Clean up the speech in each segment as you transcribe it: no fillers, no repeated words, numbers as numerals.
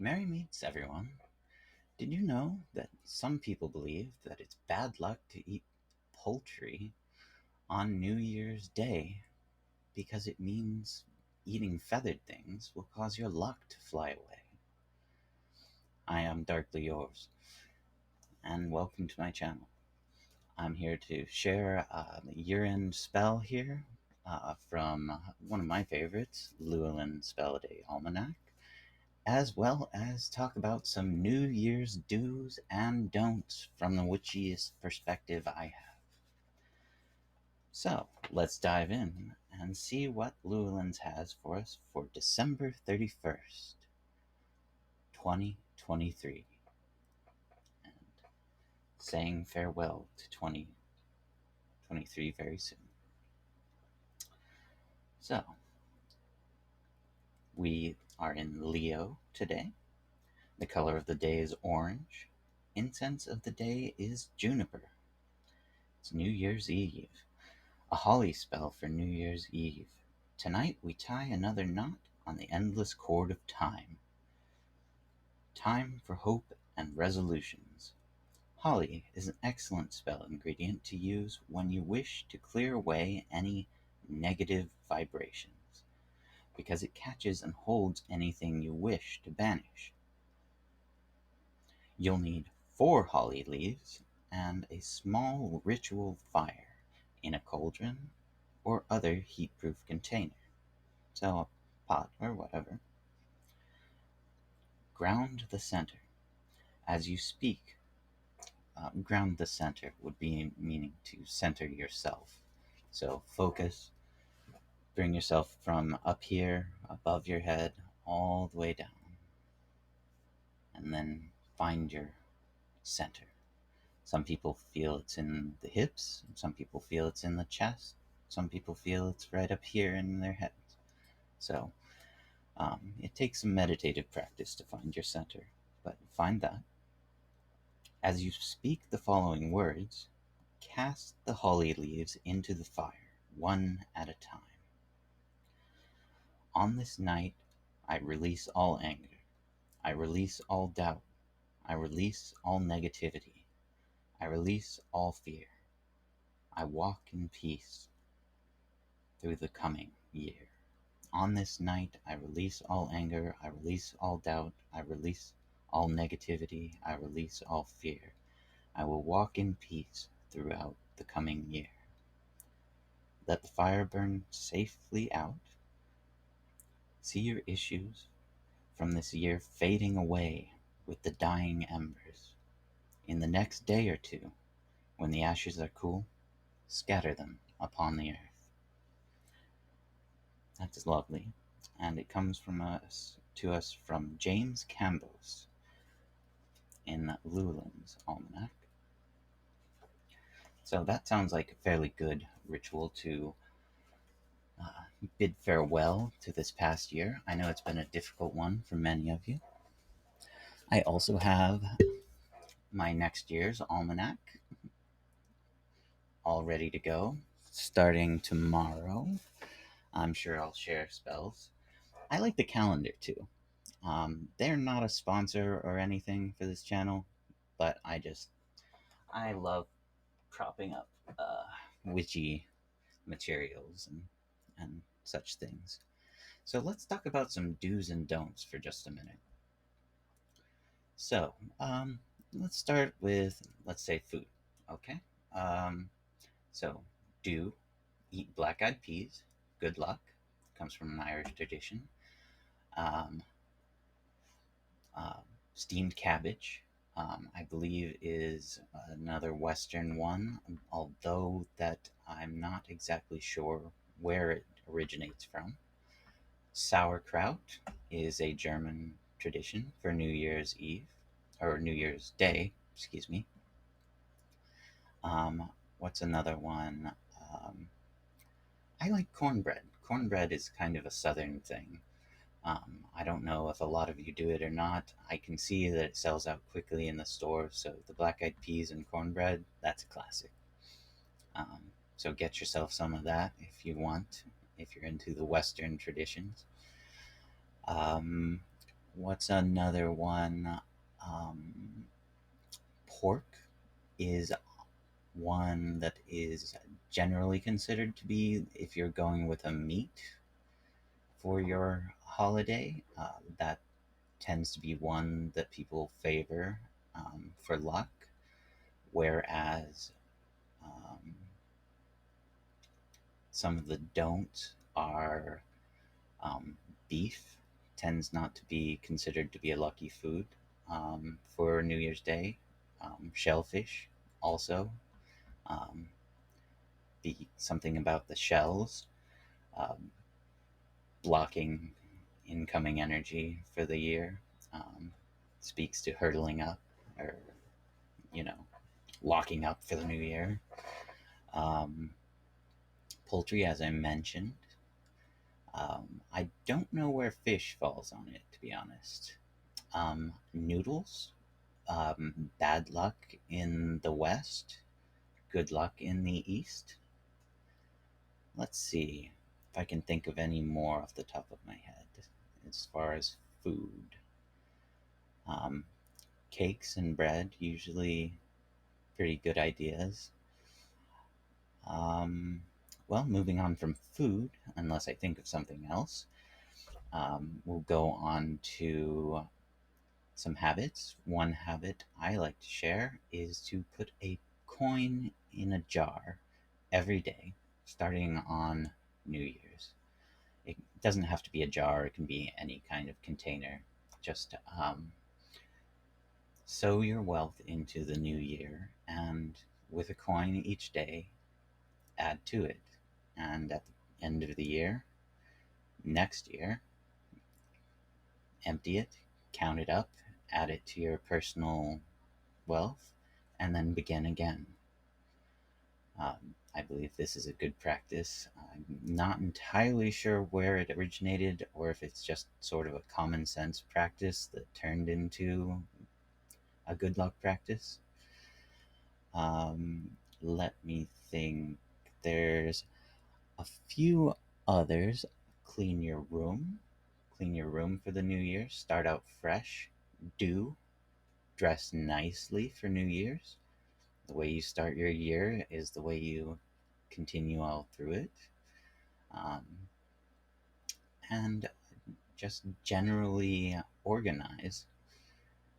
Merry meets everyone. Did you know that some people believe that it's bad luck to eat poultry on New Year's Day because it means eating feathered things will cause your luck to fly away? I am Darkly Yours, and welcome to my channel. I'm here to share a year-end spell here from one of my favorites, Llewellyn Spell a Day Almanac, as well as talk about some New Year's do's and don'ts from the witchiest perspective I have. So, let's dive in and see what Llewellyn's has for us for December 31st, 2023, and saying farewell to 2023 very soon. So, we are in Leo today. The color of the day is orange. Incense of the day is juniper. It's New Year's Eve. A holly spell for New Year's Eve. Tonight we tie another knot on the endless cord of time. Time for hope and resolutions. Holly is an excellent spell ingredient to use when you wish to clear away any negative vibrations, because it catches and holds anything you wish to banish. You'll need 4 holly leaves and a small ritual fire in a cauldron or other heat-proof container, so a pot or whatever. Ground the center. As you speak, ground the center would be meaning to center yourself. So focus, bring yourself from up here, above your head, all the way down, and then find your center. Some people feel it's in the hips, some people feel it's in the chest, some people feel it's right up here in their heads. So it takes some meditative practice to find your center, but find that. As you speak the following words, cast the holly leaves into the fire, one at a time. On this night, I release all anger. I release all doubt. I release all negativity. I release all fear. I walk in peace through the coming year. On this night, I release all anger. I release all doubt. I release all negativity. I release all fear. I will walk in peace throughout the coming year. Let the fire burn safely out. See your issues from this year fading away with the dying embers. In the next day or two, when the ashes are cool, scatter them upon the earth. That's lovely, and it comes from us from James Campbell's in Llewellyn's Almanac. So that sounds like a fairly good ritual to bid farewell to this past year. I know it's been a difficult one for many of you. I also have my next year's almanac all ready to go, starting tomorrow. I'm sure I'll share spells. I like the calendar too. They're not a sponsor or anything for this channel, but I love cropping up witchy materials and such things. So let's talk about some do's and don'ts for just a minute. So let's start with, let's say, food. Okay. So do eat black-eyed peas. Good luck. Comes from an Irish tradition. Um, Steamed cabbage, I believe, is another Western one, although that I'm not exactly sure where it originates from. Sauerkraut is a German tradition for New Year's Eve, or New Year's Day, excuse me. What's another one? I like cornbread. Cornbread is kind of a southern thing. I don't know if a lot of you do it or not. I can see that it sells out quickly in the store, so the black-eyed peas and cornbread, that's a classic. So get yourself some of that if you want, if you're into the Western traditions. What's another one? Um, Pork is one that is generally considered to be, if you're going with a meat for your holiday, that tends to be one that people favor for luck, whereas um, some of the don't are um, beef tends not to be considered to be a lucky food for New Year's Day. Shellfish also. Um, something about the shells um, blocking incoming energy for the year um, speaks to hurtling up or, you know, locking up for the new year. Um, Poultry, as I mentioned. I don't know where fish falls on it, to be honest. Noodles, bad luck in the west, good luck in the east. Let's see if I can think of any more off the top of my head as far as food. Um, Cakes and bread, usually pretty good ideas. Um, well, moving on from food, unless I think of something else, we'll go on to some habits. One habit I like to share is to put a coin in a jar every day, starting on New Year's. It doesn't have to be a jar, it can be any kind of container. Just sow your wealth into the new year, and with a coin each day, add to it. And at the end of the year, next year, empty it, count it up, add it to your personal wealth, and then begin again. I believe this is a good practice. I'm not entirely sure where it originated or if it's just sort of a common sense practice that turned into a good luck practice. Let me think. There's a few others. Clean your room. Clean your room for the new year. Start out fresh. Do dress nicely for New Year's. The way you start your year is the way you continue all through it. Um, and just generally organize.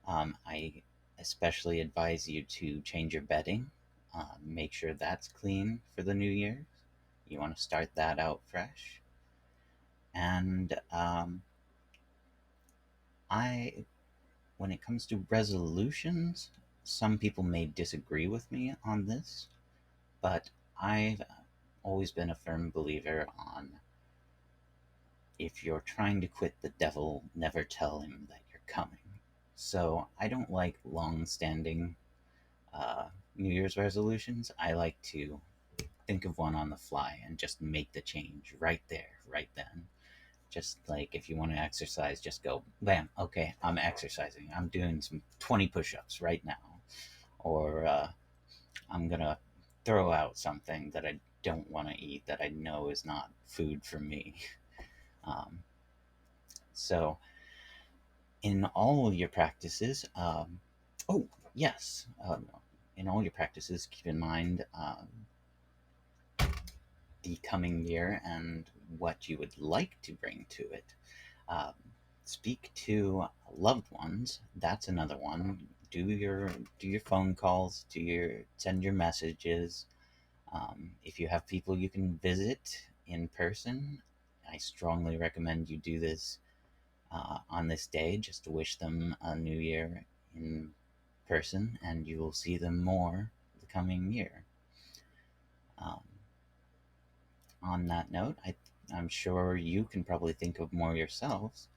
I especially advise you to change your bedding. Make sure that's clean for the new year. You want to start that out fresh. And I, when it comes to resolutions, some people may disagree with me on this, but I've always been a firm believer on, if you're trying to quit the devil, never tell him that you're coming. So I don't like long standing New Year's resolutions. I like to think of one on the fly and just make the change right there, right then. Just like if you want to exercise, just go, bam, okay, I'm exercising. I'm doing some 20 push ups right now. Or I'm going to throw out something that I don't want to eat that I know is not food for me. Um, so, in all your practices, oh, yes, in all your practices, keep in mind the coming year and what you would like to bring to it. Um, Speak to loved ones. That's another one. Do your phone calls. Send your messages. If you have people you can visit in person, I strongly recommend you do this on this day, just to wish them a new year in person, and you will see them more the coming year. Um, on that note, I'm sure you can probably think of more yourselves,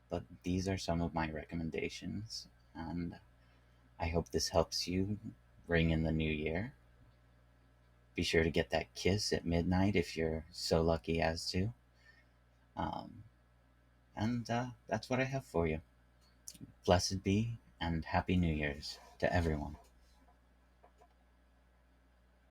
but these are some of my recommendations, and I hope this helps you ring in the new year. Be sure to get that kiss at midnight if you're so lucky as to. Um, and that's what I have for you. Blessed be and Happy New Year's to everyone.